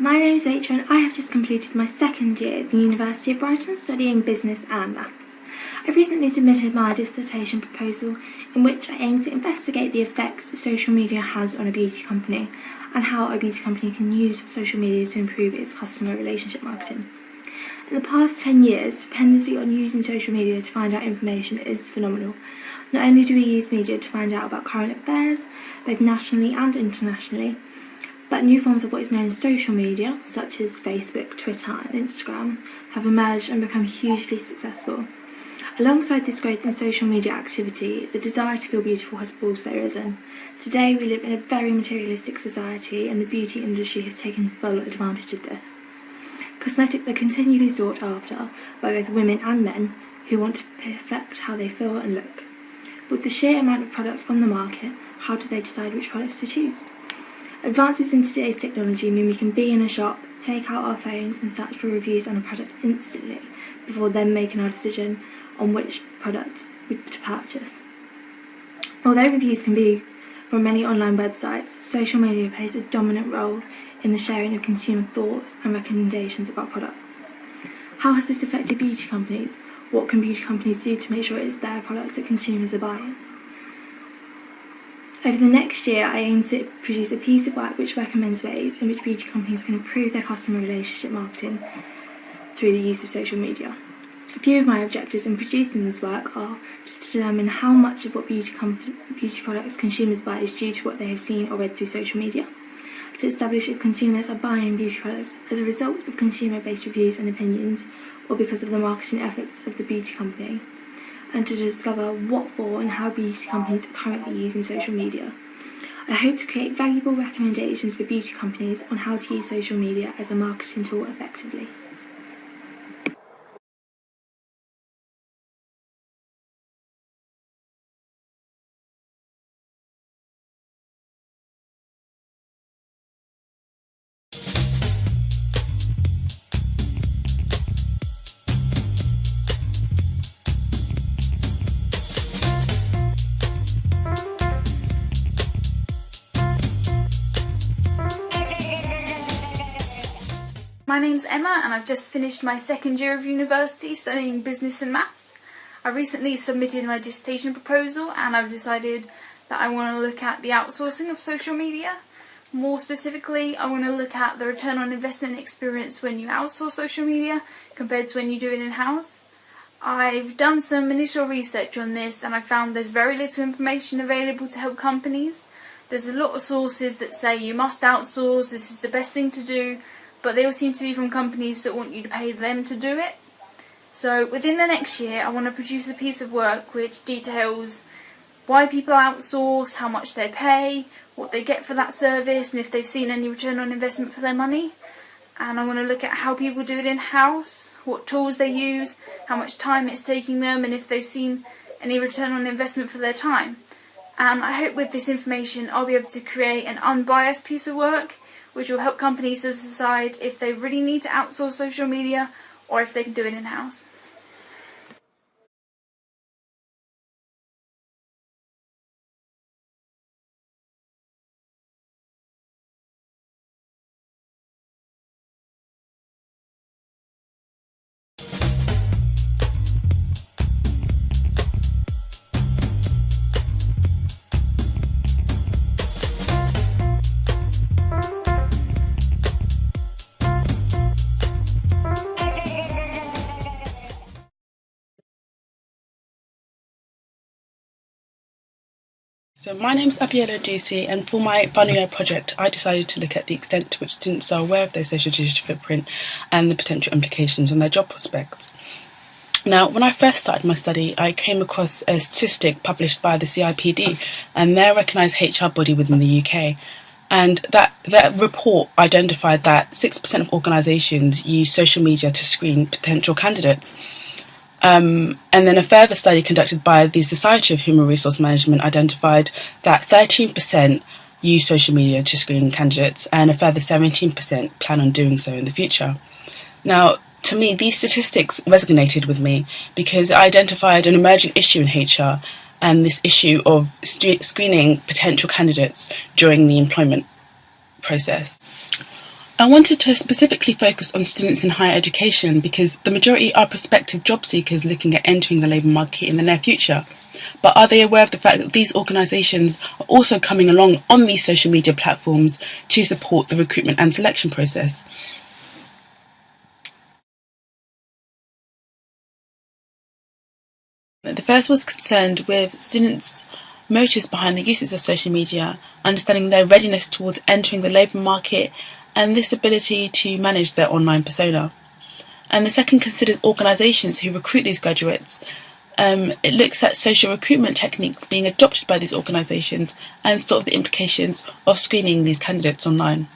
My name is Rachel and I have just completed my second year at the University of Brighton studying business and maths. I recently submitted my dissertation proposal in which I aim to investigate the effects social media has on a beauty company and how a beauty company can use social media to improve its customer relationship marketing. In the past 10 years, dependency on using social media to find out information is phenomenal. Not only do we use media to find out about current affairs, both nationally and internationally, but new forms of what is known as social media, such as Facebook, Twitter and Instagram, have emerged and become hugely successful. Alongside this growth in social media activity, the desire to feel beautiful has also risen. Today we live in a very materialistic society and the beauty industry has taken full advantage of this. Cosmetics are continually sought after by both women and men who want to perfect how they feel and look. With the sheer amount of products on the market, how do they decide which products to choose? Advances in today's technology mean we can be in a shop, take out our phones and search for reviews on a product instantly before then making our decision on which product to purchase. Although reviews can be from many online websites, social media plays a dominant role in the sharing of consumer thoughts and recommendations about products. How has this affected beauty companies? What can beauty companies do to make sure it's their products that consumers are buying? Over the next year, I aim to produce a piece of work which recommends ways in which beauty companies can improve their customer relationship marketing through the use of social media. A few of my objectives in producing this work are to determine how much of what beauty products consumers buy is due to what they have seen or read through social media, to establish if consumers are buying beauty products as a result of consumer-based reviews and opinions or because of the marketing efforts of the beauty company, and to discover what for and how beauty companies are currently using social media. I hope to create valuable recommendations for beauty companies on how to use social media as a marketing tool effectively. My name's Emma and I've just finished my second year of university studying business and maths. I recently submitted my dissertation proposal and I've decided that I want to look at the outsourcing of social media. More specifically, I want to look at the return on investment experience when you outsource social media compared to when you do it in-house. I've done some initial research on this and I found there's very little information available to help companies. There's a lot of sources that say you must outsource, this is the best thing to do, but they all seem to be from companies that want you to pay them to do it. So within the next year I want to produce a piece of work which details why people outsource, how much they pay, what they get for that service and if they've seen any return on investment for their money. And I want to look at how people do it in-house, what tools they use, how much time it's taking them and if they've seen any return on investment for their time. And I hope with this information I'll be able to create an unbiased piece of work which will help companies to decide if they really need to outsource social media or if they can do it in-house. So my name's Abiela DC, and for my final year project I decided to look at the extent to which students are aware of their social digital footprint and the potential implications on their job prospects. Now, when I first started my study, I came across a statistic published by the CIPD, and they're a recognised HR body within the UK. And that report identified that 6% of organisations use social media to screen potential candidates. And then a further study conducted by the Society of Human Resource Management identified that 13% use social media to screen candidates and a further 17% plan on doing so in the future. Now, to me, these statistics resonated with me because it identified an emerging issue in HR and this issue of screening potential candidates during the employment process. I wanted to specifically focus on students in higher education because the majority are prospective job seekers looking at entering the labour market in the near future. But are they aware of the fact that these organisations are also coming along on these social media platforms to support the recruitment and selection process? The first was concerned with students' motives behind the uses of social media, understanding their readiness towards entering the labour market and this ability to manage their online persona. And the second considers organisations who recruit these graduates. It looks at social recruitment techniques being adopted by these organisations and sort of the implications of screening these candidates online.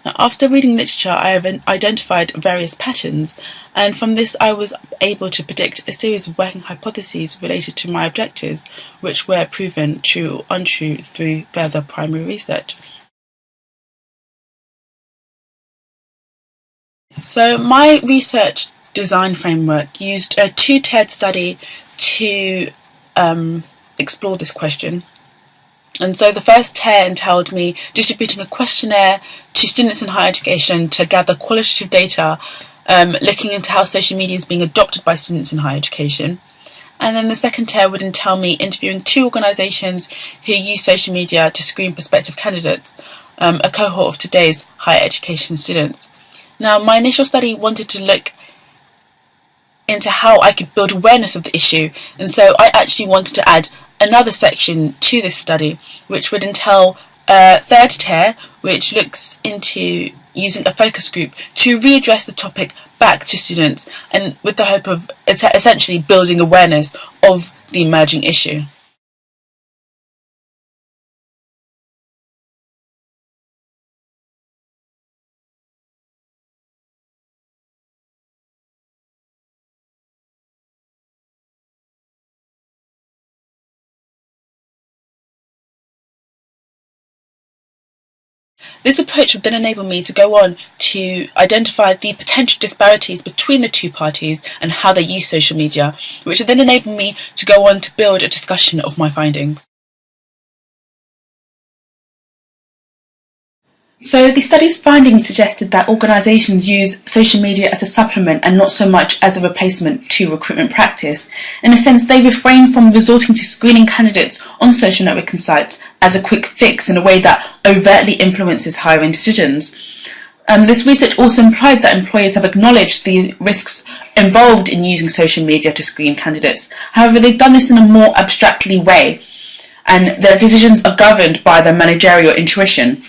Now, after reading literature, I have identified various patterns, and from this I was able to predict a series of working hypotheses related to my objectives, which were proven true or untrue through further primary research. So my research design framework used a two-tiered study to explore this question. And so the first tier entailed me distributing a questionnaire to students in higher education to gather qualitative data, looking into how social media is being adopted by students in higher education. And then the second tier would entail me interviewing 2 organisations who use social media to screen prospective candidates, a cohort of today's higher education students. Now, my initial study wanted to look into how I could build awareness of the issue, and so I actually wanted to add another section to this study, which would entail a third tier, which looks into using a focus group to readdress the topic back to students, and with the hope of essentially building awareness of the emerging issue. This approach would then enable me to go on to identify the potential disparities between the 2 parties and how they use social media, which would then enable me to go on to build a discussion of my findings. So the study's findings suggested that organisations use social media as a supplement and not so much as a replacement to recruitment practice. In a sense, they refrain from resorting to screening candidates on social networking sites as a quick fix in a way that overtly influences hiring decisions. This research also implied that employers have acknowledged the risks involved in using social media to screen candidates. However, they've done this in a more abstractly way, and their decisions are governed by their managerial intuition.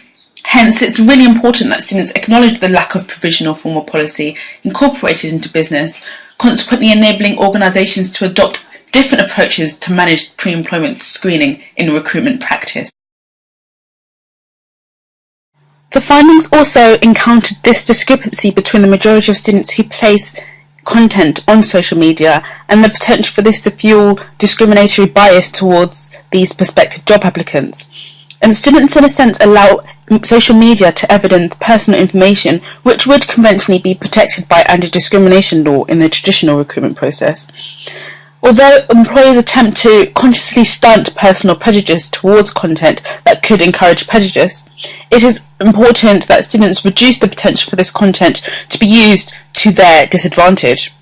Hence, it's really important that students acknowledge the lack of provision or formal policy incorporated into business, consequently enabling organisations to adopt different approaches to manage pre-employment screening in recruitment practice. The findings also encountered this discrepancy between the majority of students who place content on social media and the potential for this to fuel discriminatory bias towards these prospective job applicants. Students, in a sense, allow social media to evidence personal information which would conventionally be protected by anti-discrimination law in the traditional recruitment process. Although employers attempt to consciously stunt personal prejudice towards content that could encourage prejudice, it is important that students reduce the potential for this content to be used to their disadvantage.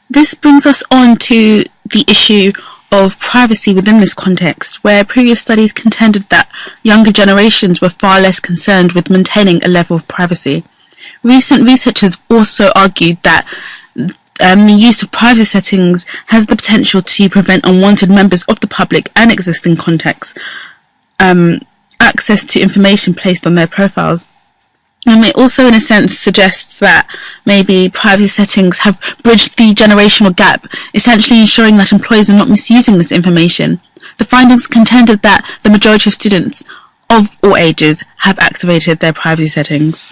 This brings us on to the issue of privacy within this context, where previous studies contended that younger generations were far less concerned with maintaining a level of privacy. Recent research has also argued that the use of privacy settings has the potential to prevent unwanted members of the public and existing contacts access to information placed on their profiles. It also, in a sense, suggests that maybe privacy settings have bridged the generational gap, essentially ensuring that employers are not misusing this information. The findings contended that the majority of students of all ages have activated their privacy settings.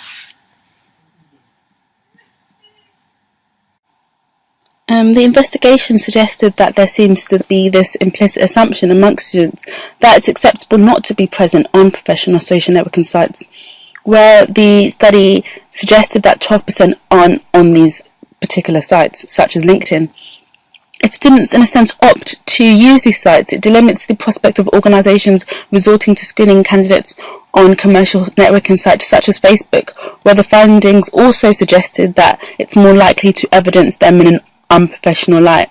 The investigation suggested that there seems to be this implicit assumption amongst students that it's acceptable not to be present on professional social networking sites, where the study suggested that 12% aren't on these particular sites, such as LinkedIn. If students, in a sense, opt to use these sites, it delimits the prospect of organisations resorting to screening candidates on commercial networking sites such as Facebook, where the findings also suggested that it's more likely to evidence them in an unprofessional light,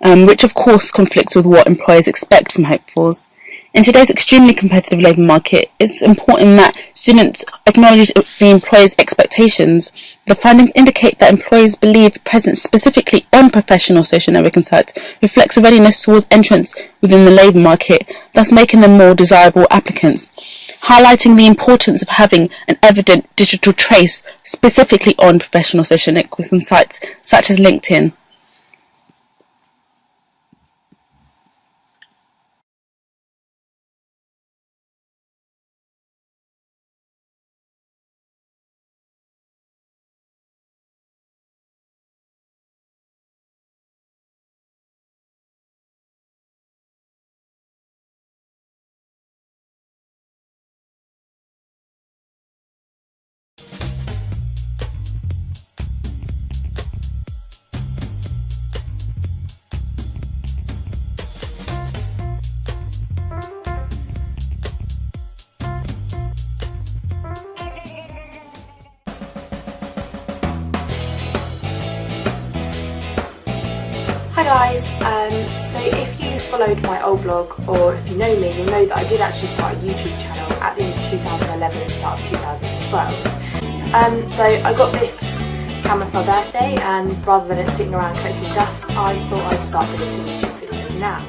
which of course conflicts with what employers expect from hopefuls. In today's extremely competitive labour market, it's important that students acknowledge the employer's expectations. The findings indicate that employers believe presence specifically on professional social networking sites reflects a readiness towards entrance within the labour market, thus making them more desirable applicants, highlighting the importance of having an evident digital trace specifically on professional social networking sites such as LinkedIn. Hi guys, so if you followed my old blog or if you know me, you'll know that I did actually start a YouTube channel at the end of 2011, start of 2012. So I got this camera for my birthday, and rather than it sitting around collecting dust, I thought I'd start doing some YouTube videos now.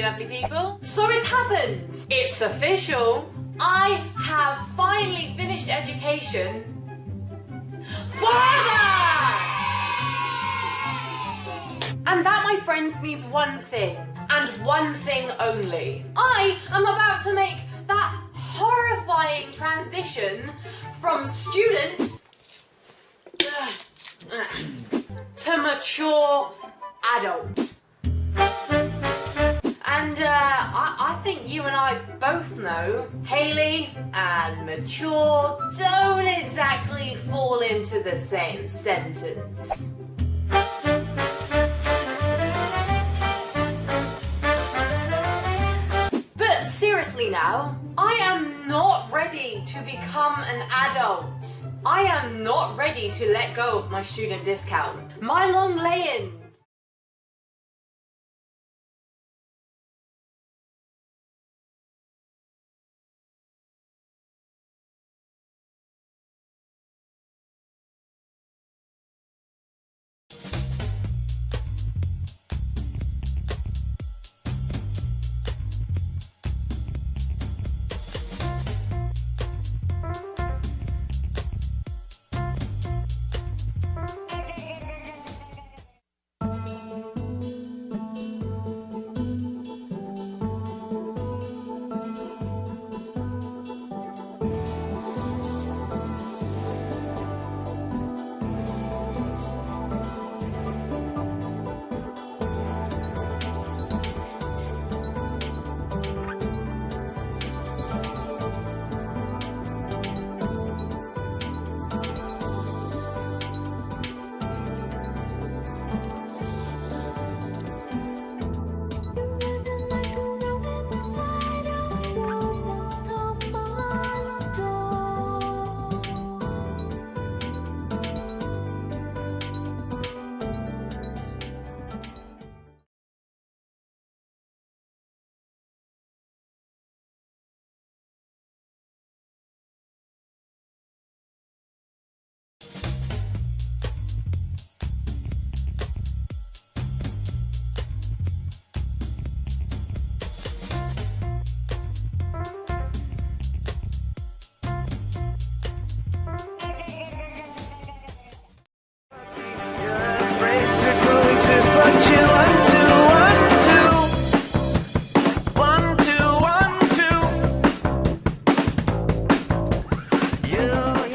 Lovely people. So it's happened. It's official. I have finally finished education. Forever! And that, my friends, means one thing, and one thing only. I am about to make that horrifying transition from student to mature adult. And I think you and I both know HAYLEY and mature don't exactly fall into the same sentence. But seriously now, I am not ready to become an adult. I am not ready to let go of my student discount. My long lay-ins.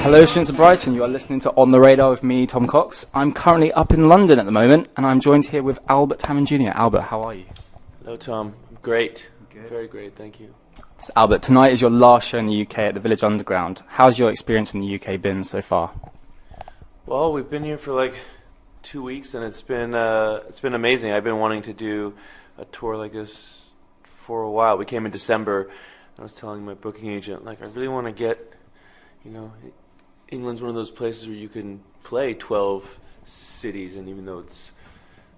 Hello students of Brighton, you are listening to On The Radar with me, Tom Cox. I'm currently up in London at the moment and I'm joined here with Albert Hammond Jr. Albert, how are you? Hello Tom, I'm great. Good. Very great, thank you. So Albert, tonight is your last show in the UK at the Village Underground. How's your experience in the UK been so far? Well, we've been here for like 2 weeks and it's been amazing. I've been wanting to do a tour like this for a while. We came in December. I was telling my booking agent, like, I really want to get, you know, England's one of those places where you can play 12 cities, and even though it's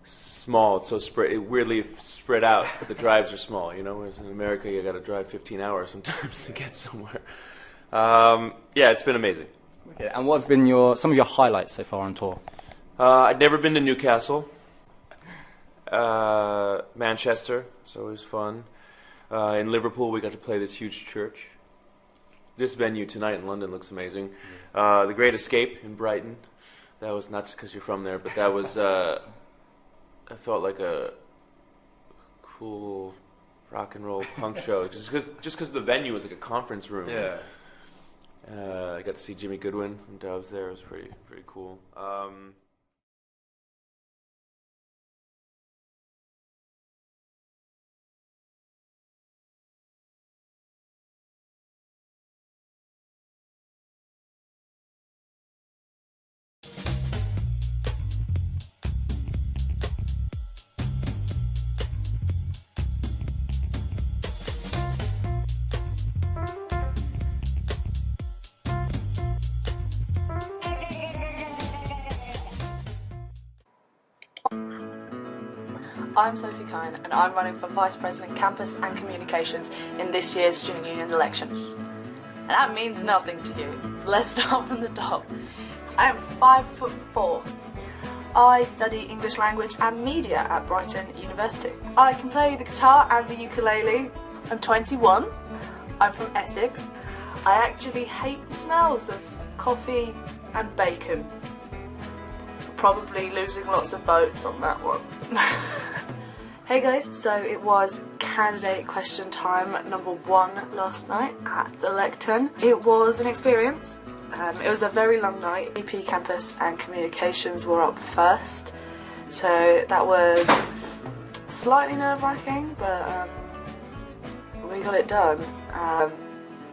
small, it's so weirdly spread out, but the drives are small, you know, whereas in America you got to drive 15 hours sometimes to get somewhere. Yeah, it's been amazing. Okay, and what have been some of your highlights so far on tour? I'd never been to Newcastle. Manchester, it's always fun. In Liverpool, we got to play this huge church. This venue tonight in London looks amazing. The Great Escape in Brighton. That was not just because you're from there, but that was, I felt like a cool rock and roll punk show. Just because the venue was like a conference room. Yeah. I got to see Jimmy Goodwin from Doves there. It was pretty cool. I'm Sophie Cohen and I'm running for Vice President Campus and Communications in this year's Student Union election. And that means nothing to you, so let's start from the top. I am 5'4". I study English language and media at Brighton University. I can play the guitar and the ukulele. I'm 21. I'm from Essex. I actually hate the smells of coffee and bacon. Probably losing lots of votes on that one. Hey guys, so it was candidate question time number 1 last night at the lectern. It was an experience. It was a very long night. EP Campus and Communications were up first, so that was slightly nerve-wracking, but we got it done.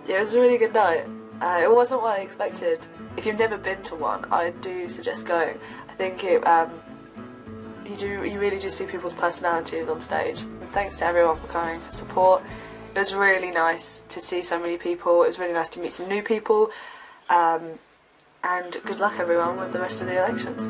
It was a really good night. It wasn't what I expected. If you've never been to one, I do suggest going. I think you really do see people's personalities on stage. And thanks to everyone for coming for support. It was really nice to see so many people. It was really nice to meet some new people. And good luck everyone with the rest of the elections.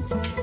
Just